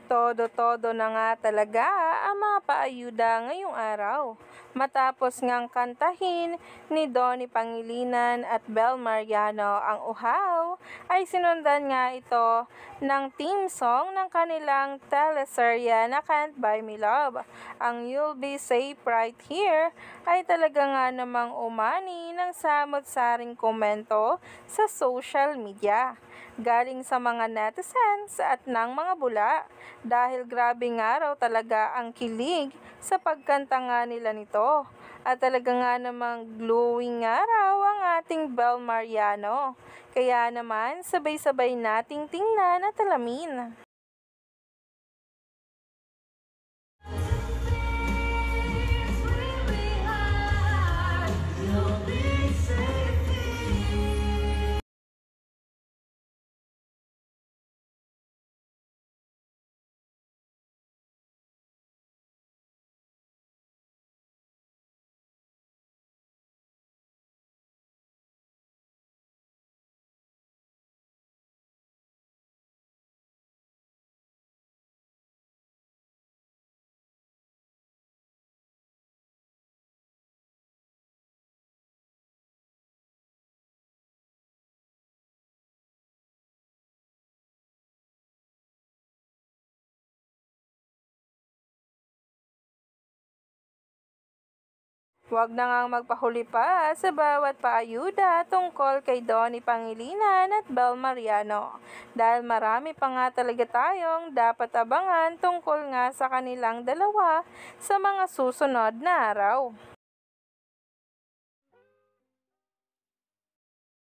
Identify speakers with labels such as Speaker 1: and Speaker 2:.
Speaker 1: Todo-todo na nga talaga ang mga paayuda ngayong araw. Matapos ngang kantahin ni Donnie Pangilinan at Bel Mariano ang Uhaw, ay sinundan nga ito ng theme song ng kanilang teleserye na Can't Buy Me Love. Ang You'll Be Safe Right Here ay talaga nga namang umani ng samot-saring komento sa social media galing sa mga netizens at ng mga bula dahil grabe nga raw talaga ang kilig sa pagkanta nga nila nito at talaga nga namang glowing nga raw ang ating Bel Mariano. Kaya naman sabay-sabay nating tingnan at alamin. Huwag na ngang magpahuli pa sa bawat paayuda tungkol kay Donnie Pangilinan at Bel Mariano dahil marami pa nga talaga tayong dapat abangan tungkol nga sa kanilang dalawa sa mga susunod na araw.